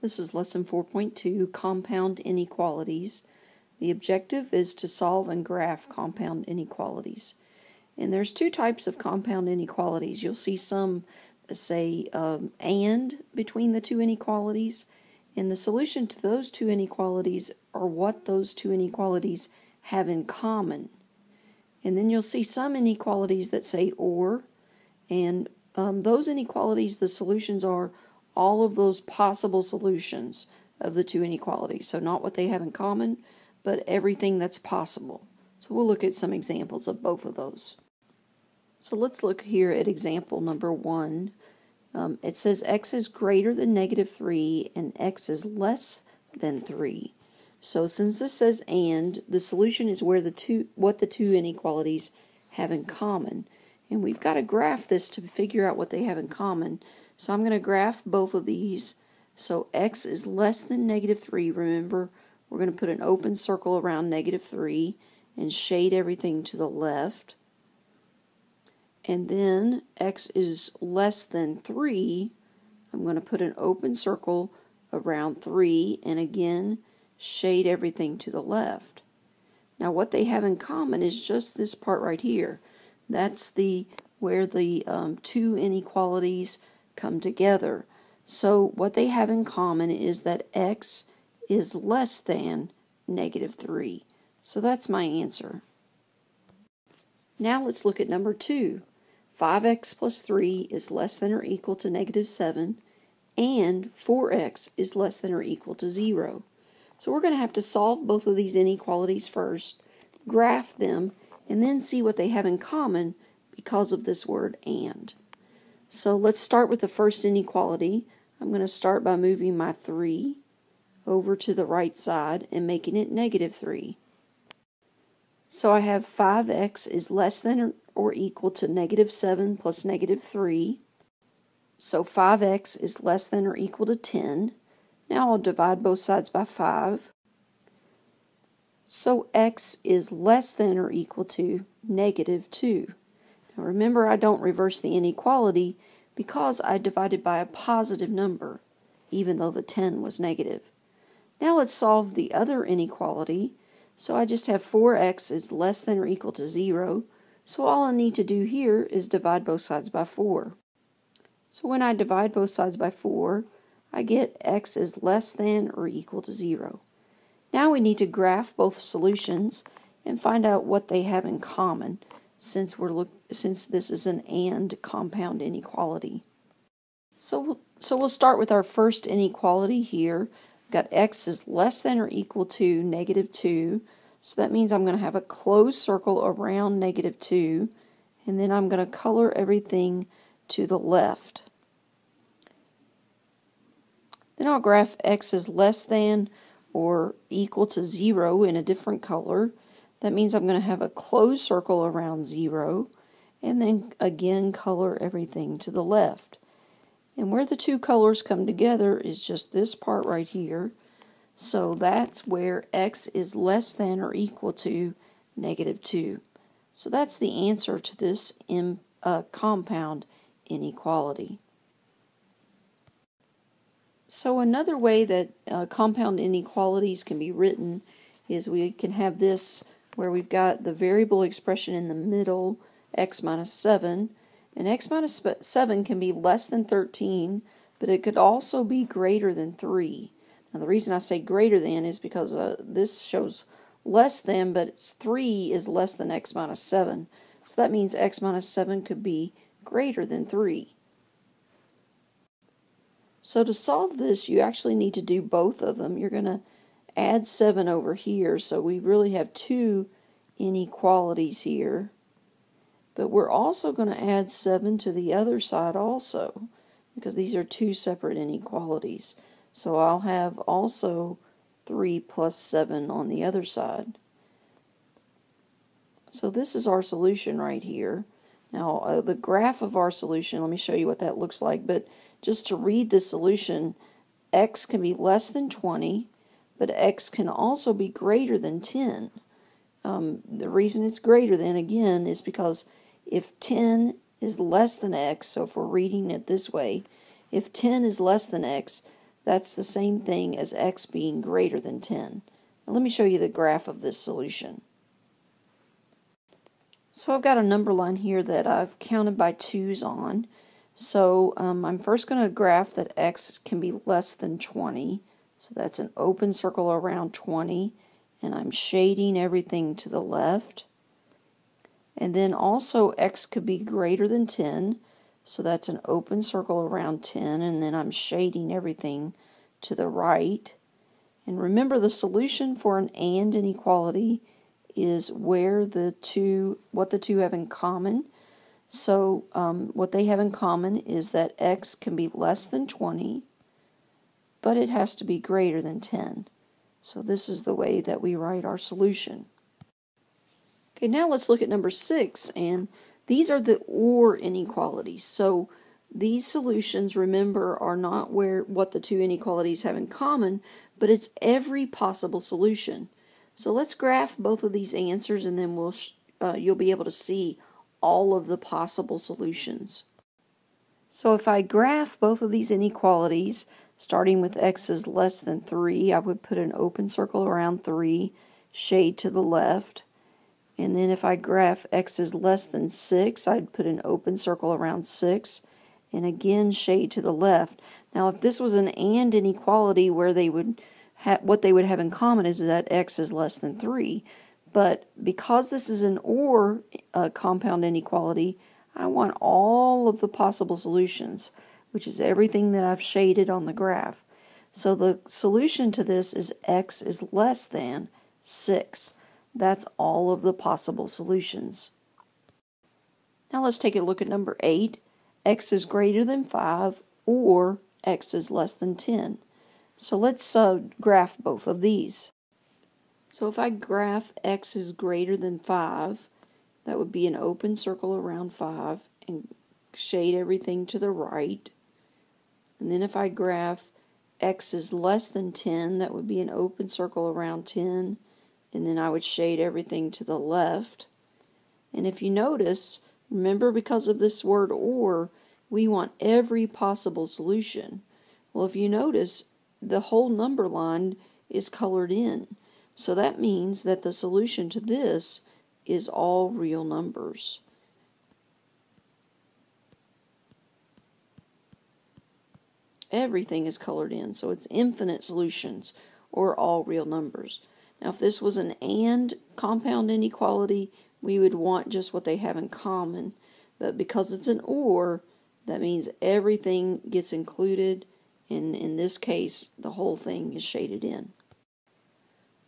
This is lesson 4.2, compound inequalities. The objective is to solve and graph compound inequalities. And there's two types of compound inequalities. You'll see some that say and between the two inequalities. And the solution to those two inequalities are what those two inequalities have in common. And then you'll see some inequalities that say or, and those inequalities, the solutions are all of those possible solutions of the two inequalities. So not what they have in common, but everything that's possible. So we'll look at some examples of both of those. So let's look here at example number 1. It says x is greater than -3 and x is less than 3. So since this says and, the solution is what the two inequalities have in common. And we've got to graph this to figure out what they have in common. So I'm going to graph both of these. So x is less than -3. Remember, we're going to put an open circle around -3 and shade everything to the left. And then x is less than 3. I'm going to put an open circle around 3 and again shade everything to the left. Now what they have in common is just this part right here. That's where the two inequalities come together. So what they have in common is that x is less than -3. So that's my answer. Now let's look at number 2. 5x plus 3 is less than or equal to -7, and 4x is less than or equal to 0. So we're going to have to solve both of these inequalities first, graph them, and then see what they have in common because of this word and. So let's start with the first inequality. I'm going to start by moving my 3 over to the right side and making it -3. So I have 5x is less than or equal to -7 plus -3. So 5x is less than or equal to 10. Now I'll divide both sides by 5. So x is less than or equal to -2. Now remember, I don't reverse the inequality because I divided by a positive number, even though the 10 was negative. Now let's solve the other inequality. So I just have 4x is less than or equal to 0. So all I need to do here is divide both sides by 4. So when I divide both sides by 4, I get x is less than or equal to 0. Now we need to graph both solutions and find out what they have in common, since this is an and compound inequality. So we'll start with our first inequality here. We've got x is less than or equal to -2. So that means I'm going to have a closed circle around -2, and then I'm going to color everything to the left. Then I'll graph x is less than or equal to 0 in a different color. That means I'm going to have a closed circle around 0, and then again color everything to the left. And where the two colors come together is just this part right here. So that's where x is less than or equal to -2. So that's the answer to this compound inequality. So another way that compound inequalities can be written is we can have this where we've got the variable expression in the middle, x minus 7, and x minus 7 can be less than 13, but it could also be greater than 3. Now the reason I say greater than is because this shows less than, but 3 is less than x minus 7. So that means x minus 7 could be greater than 3. So to solve this, you actually need to do both of them. You're going to add 7 over here, so we really have two inequalities here. But we're also going to add 7 to the other side also, because these are two separate inequalities. So I'll have also 3 plus 7 on the other side. So this is our solution right here. Now the graph of our solution, let me show you what that looks like, but just to read the solution, x can be less than 20, but x can also be greater than 10. The reason it's greater than, again, is because if 10 is less than x, so if we're reading it this way, if 10 is less than x, that's the same thing as x being greater than 10. Now let me show you the graph of this solution. So I've got a number line here that I've counted by 2's on. So I'm first going to graph that x can be less than 20. So that's an open circle around 20. And I'm shading everything to the left. And then also x could be greater than 10. So that's an open circle around 10. And then I'm shading everything to the right. And remember, the solution for an and inequality is what the two have in common. So what they have in common is that x can be less than 20, but it has to be greater than 10. So this is the way that we write our solution. Okay, now let's look at number 6, and these are the or inequalities. So these solutions, remember, are not what the two inequalities have in common, but it's every possible solution. So let's graph both of these answers, and then you'll be able to see all of the possible solutions. So if I graph both of these inequalities, starting with x is less than 3, I would put an open circle around 3, shade to the left. And then if I graph x is less than 6, I'd put an open circle around 6, and again shade to the left. Now if this was an and inequality where they would what they would have in common is that x is less than 3. But because this is an or compound inequality, I want all of the possible solutions, which is everything that I've shaded on the graph. So the solution to this is x is less than 6. That's all of the possible solutions. Now let's take a look at number 8. X is greater than 5 or x is less than 10. So let's graph both of these. So if I graph x is greater than 5, that would be an open circle around 5 and shade everything to the right. And then if I graph x is less than 10, that would be an open circle around 10, and then I would shade everything to the left. And if you notice, remember, because of this word or, we want every possible solution. Well, if you notice, the whole number line is colored in. So that means that the solution to this is all real numbers. Everything is colored in, so it's infinite solutions or all real numbers. Now if this was an and compound inequality, we would want just what they have in common. But because it's an or, that means everything gets included, and in this case, the whole thing is shaded in.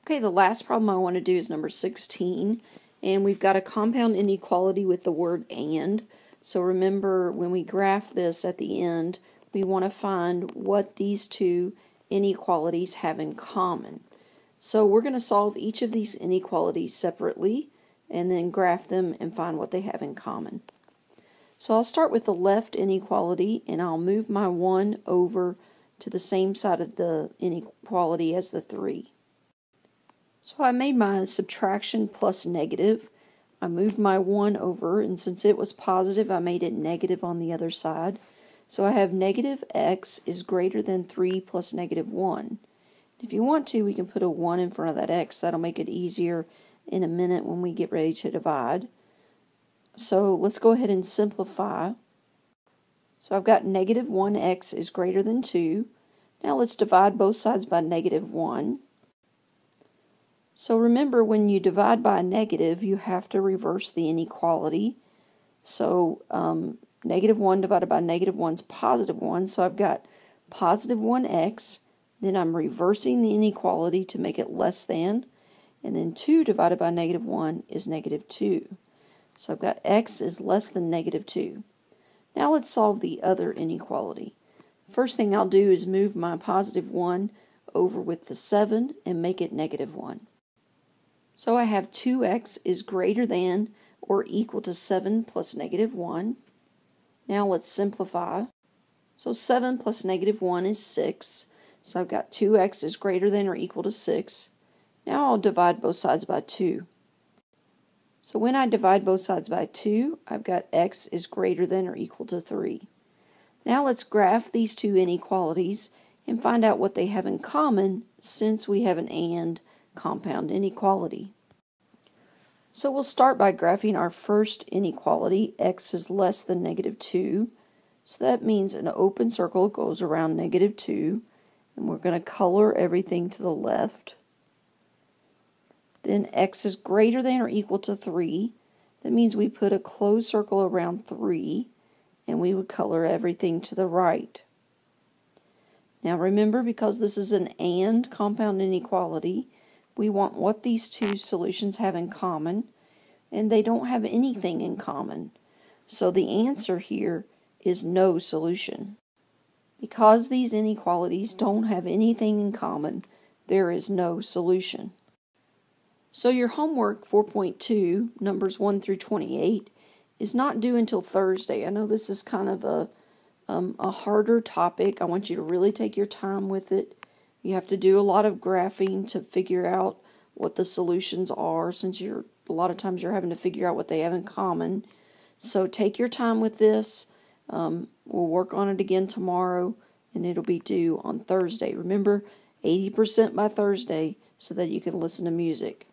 Okay, the last problem I want to do is number 16, and we've got a compound inequality with the word and. So remember, when we graph this at the end, we want to find what these two inequalities have in common. So we're going to solve each of these inequalities separately, and then graph them and find what they have in common. So I'll start with the left inequality, and I'll move my 1 over to the same side of the inequality as the 3. So I made my subtraction plus negative. I moved my 1 over, and since it was positive, I made it negative on the other side. So I have negative x is greater than 3 plus negative 1. If you want to, we can put a 1 in front of that x. That'll make it easier in a minute when we get ready to divide. So let's go ahead and simplify. So I've got negative 1x is greater than 2. Now let's divide both sides by negative 1. So remember, when you divide by a negative, you have to reverse the inequality. So negative 1 divided by negative 1 is positive 1. So I've got positive 1x. Then I'm reversing the inequality to make it less than. And then 2 divided by negative 1 is negative 2. So I've got x is less than negative 2. Now let's solve the other inequality. First thing I'll do is move my positive 1 over with the 7 and make it negative 1. So I have 2x is greater than or equal to 7 plus negative 1. Now let's simplify. So 7 plus negative 1 is 6. So I've got 2x is greater than or equal to 6. Now I'll divide both sides by 2. So when I divide both sides by 2, I've got x is greater than or equal to 3. Now let's graph these two inequalities, and find out what they have in common since we have an and compound inequality. So we'll start by graphing our first inequality. X is less than -2. So that means an open circle goes around -2. And we're going to color everything to the left. Then x is greater than or equal to 3. That means we put a closed circle around 3. And we would color everything to the right. Now remember, because this is an and compound inequality, we want what these two solutions have in common, and they don't have anything in common. So the answer here is no solution. Because these inequalities don't have anything in common, there is no solution. So your homework 4.2, numbers 1 through 28, is not due until Thursday. I know this is kind of a harder topic. I want you to really take your time with it. You have to do a lot of graphing to figure out what the solutions are, since a lot of times you're having to figure out what they have in common. So take your time with this. We'll work on it again tomorrow, and it'll be due on Thursday. Remember, 80% by Thursday so that you can listen to music.